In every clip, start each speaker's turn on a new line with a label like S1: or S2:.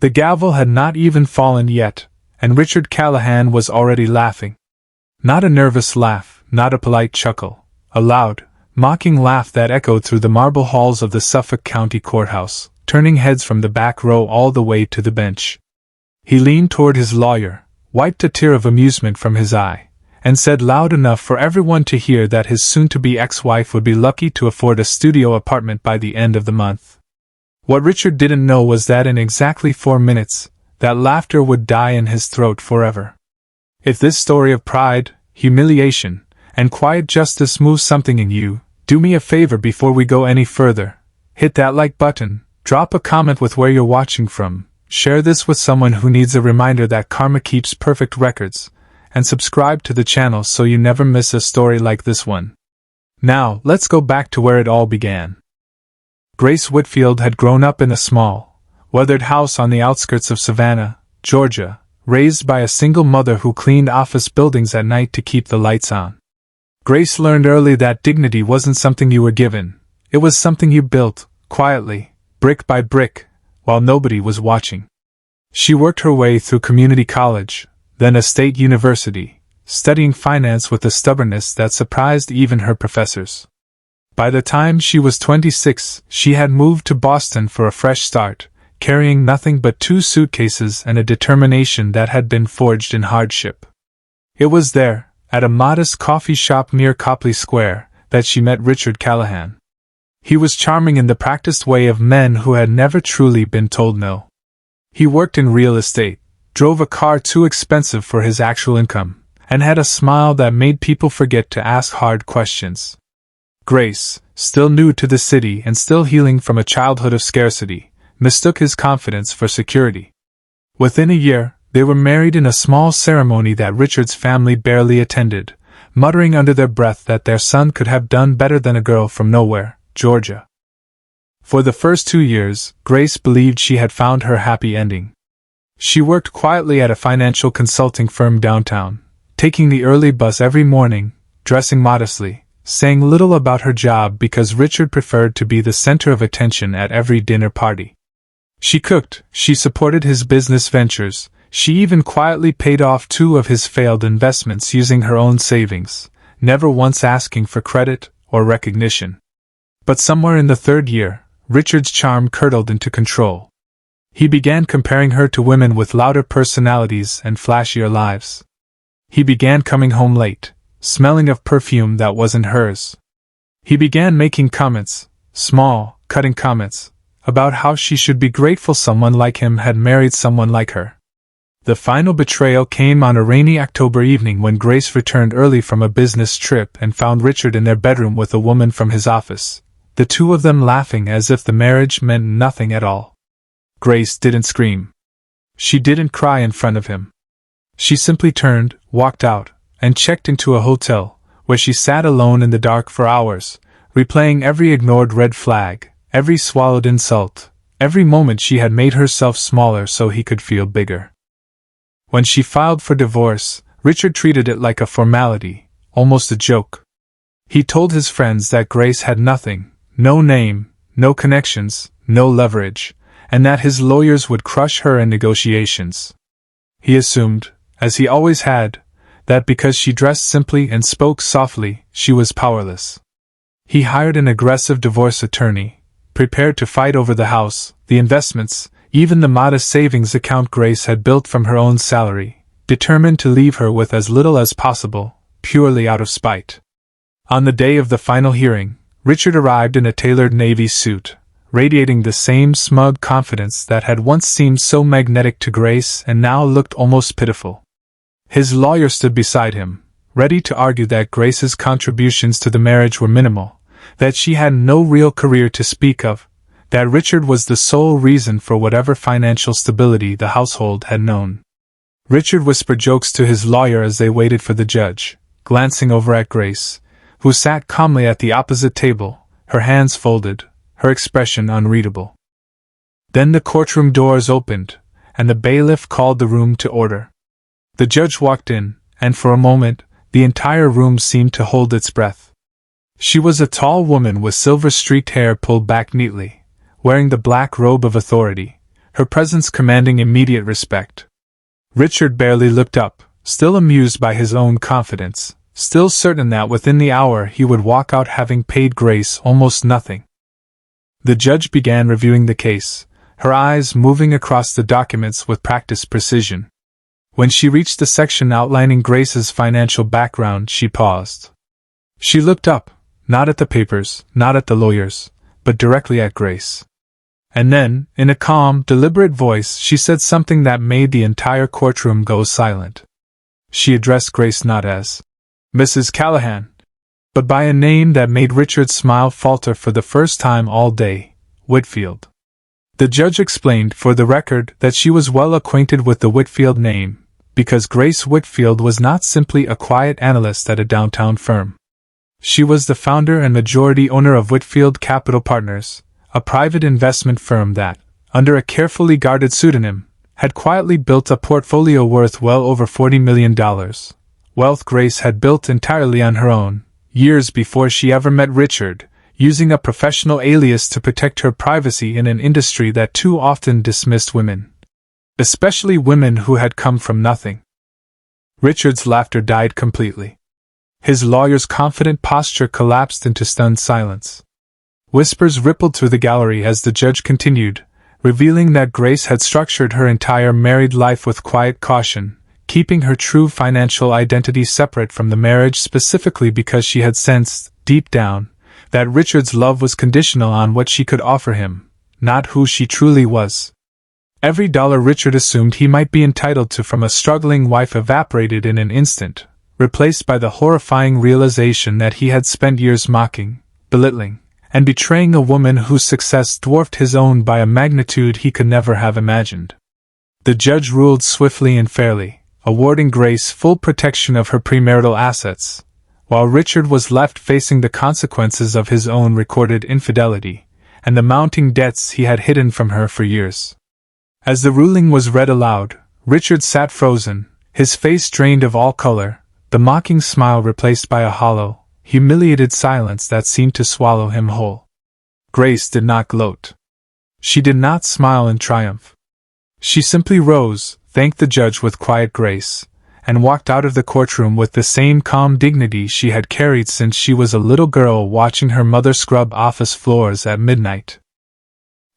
S1: The gavel had not even fallen yet, and Richard Callahan was already laughing. Not a nervous laugh, not a polite chuckle, a loud, mocking laugh that echoed through the marble halls of the Suffolk County Courthouse, turning heads from the back row all the way to the bench. He leaned toward his lawyer, wiped a tear of amusement from his eye, and said loud enough for everyone to hear that his soon-to-be ex-wife would be lucky to afford a studio apartment by the end of the month. What Richard didn't know was that in exactly 4 minutes, that laughter would die in his throat forever. If this story of pride, humiliation, and quiet justice moves something in you, do me a favor before we go any further. Hit that like button, drop a comment with where you're watching from, share this with someone who needs a reminder that karma keeps perfect records, and subscribe to the channel so you never miss a story like this one. Now, let's go back to where it all began. Grace Whitfield had grown up in a small, weathered house on the outskirts of Savannah, Georgia, raised by a single mother who cleaned office buildings at night to keep the lights on. Grace learned early that dignity wasn't something you were given, it was something you built, quietly, brick by brick, while nobody was watching. She worked her way through community college, then a state university, studying finance with a stubbornness that surprised even her professors. By the time she was 26, she had moved to Boston for a fresh start, carrying nothing but 2 suitcases and a determination that had been forged in hardship. It was there, at a modest coffee shop near Copley Square, that she met Richard Callahan. He was charming in the practiced way of men who had never truly been told no. He worked in real estate, drove a car too expensive for his actual income, and had a smile that made people forget to ask hard questions. Grace, still new to the city and still healing from a childhood of scarcity, mistook his confidence for security. Within a year, they were married in a small ceremony that Richard's family barely attended, muttering under their breath that their son could have done better than a girl from nowhere, Georgia. For the first 2 years, Grace believed she had found her happy ending. She worked quietly at a financial consulting firm downtown, taking the early bus every morning, dressing modestly, saying little about her job because Richard preferred to be the center of attention at every dinner party. She cooked, she supported his business ventures, she even quietly paid off 2 of his failed investments using her own savings, never once asking for credit or recognition. But somewhere in the 3rd year, Richard's charm curdled into control. He began comparing her to women with louder personalities and flashier lives. He began coming home late, smelling of perfume that wasn't hers. He began making comments, small, cutting comments, about how she should be grateful someone like him had married someone like her. The final betrayal came on a rainy October evening when Grace returned early from a business trip and found Richard in their bedroom with a woman from his office, the 2 of them laughing as if the marriage meant nothing at all. Grace didn't scream. She didn't cry in front of him. She simply turned, walked out, and checked into a hotel, where she sat alone in the dark for hours, replaying every ignored red flag, every swallowed insult, every moment she had made herself smaller so he could feel bigger. When she filed for divorce, Richard treated it like a formality, almost a joke. He told his friends that Grace had nothing, no name, no connections, no leverage, and that his lawyers would crush her in negotiations. He assumed, as he always had, that because she dressed simply and spoke softly, she was powerless. He hired an aggressive divorce attorney, prepared to fight over the house, the investments, even the modest savings account Grace had built from her own salary, determined to leave her with as little as possible, purely out of spite. On the day of the final hearing, Richard arrived in a tailored navy suit, radiating the same smug confidence that had once seemed so magnetic to Grace and now looked almost pitiful. His lawyer stood beside him, ready to argue that Grace's contributions to the marriage were minimal, that she had no real career to speak of, that Richard was the sole reason for whatever financial stability the household had known. Richard whispered jokes to his lawyer as they waited for the judge, glancing over at Grace, who sat calmly at the opposite table, her hands folded, her expression unreadable. Then the courtroom doors opened, and the bailiff called the room to order. The judge walked in, and for a moment, the entire room seemed to hold its breath. She was a tall woman with silver-streaked hair pulled back neatly, wearing the black robe of authority, her presence commanding immediate respect. Richard barely looked up, still amused by his own confidence, still certain that within the hour he would walk out having paid Grace almost nothing. The judge began reviewing the case, her eyes moving across the documents with practiced precision. When she reached the section outlining Grace's financial background, she paused. She looked up, not at the papers, not at the lawyers, but directly at Grace. And then, in a calm, deliberate voice, she said something that made the entire courtroom go silent. She addressed Grace not as Mrs. Callahan, but by a name that made Richard's smile falter for the first time all day: Whitfield. The judge explained, for the record, that she was well acquainted with the Whitfield name, because Grace Whitfield was not simply a quiet analyst at a downtown firm. She was the founder and majority owner of Whitfield Capital Partners, a private investment firm that, under a carefully guarded pseudonym, had quietly built a portfolio worth well over $40 million, wealth Grace had built entirely on her own, years before she ever met Richard, using a professional alias to protect her privacy in an industry that too often dismissed women, especially women who had come from nothing. Richard's laughter died completely. His lawyer's confident posture collapsed into stunned silence. Whispers rippled through the gallery as the judge continued, revealing that Grace had structured her entire married life with quiet caution, keeping her true financial identity separate from the marriage specifically because she had sensed, deep down, that Richard's love was conditional on what she could offer him, not who she truly was. Every dollar Richard assumed he might be entitled to from a struggling wife evaporated in an instant, replaced by the horrifying realization that he had spent years mocking, belittling, and betraying a woman whose success dwarfed his own by a magnitude he could never have imagined. The judge ruled swiftly and fairly, awarding Grace full protection of her premarital assets, while Richard was left facing the consequences of his own recorded infidelity, and the mounting debts he had hidden from her for years. As the ruling was read aloud, Richard sat frozen, his face drained of all color, the mocking smile replaced by a hollow, humiliated silence that seemed to swallow him whole. Grace did not gloat. She did not smile in triumph. She simply rose, thanked the judge with quiet grace, and walked out of the courtroom with the same calm dignity she had carried since she was a little girl watching her mother scrub office floors at midnight.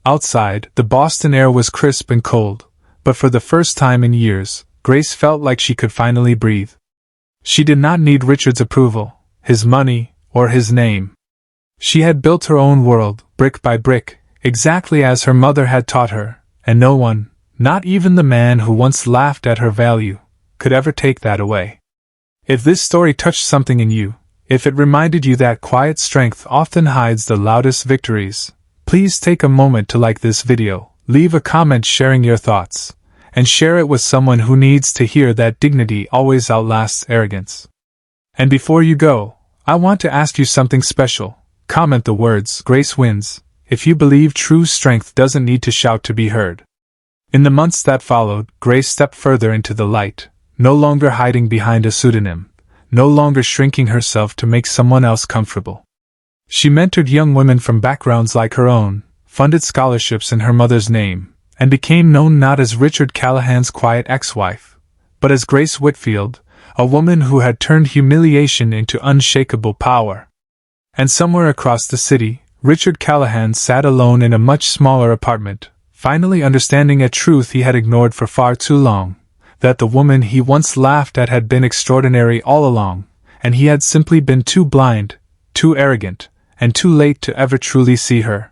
S1: Outside, the Boston air was crisp and cold, but for the first time in years, Grace felt like she could finally breathe. She did not need Richard's approval, his money, or his name. She had built her own world, brick by brick, exactly as her mother had taught her, and no one, not even the man who once laughed at her value, could ever take that away. If this story touched something in you, if it reminded you that quiet strength often hides the loudest victories, please take a moment to like this video, leave a comment sharing your thoughts, and share it with someone who needs to hear that dignity always outlasts arrogance. And before you go, I want to ask you something special. Comment the words "Grace wins" if you believe true strength doesn't need to shout to be heard. In the months that followed, Grace stepped further into the light, no longer hiding behind a pseudonym, no longer shrinking herself to make someone else comfortable. She mentored young women from backgrounds like her own, funded scholarships in her mother's name, and became known not as Richard Callahan's quiet ex-wife, but as Grace Whitfield, a woman who had turned humiliation into unshakable power. And somewhere across the city, Richard Callahan sat alone in a much smaller apartment, finally understanding a truth he had ignored for far too long, that the woman he once laughed at had been extraordinary all along, and he had simply been too blind, too arrogant, and too late to ever truly see her.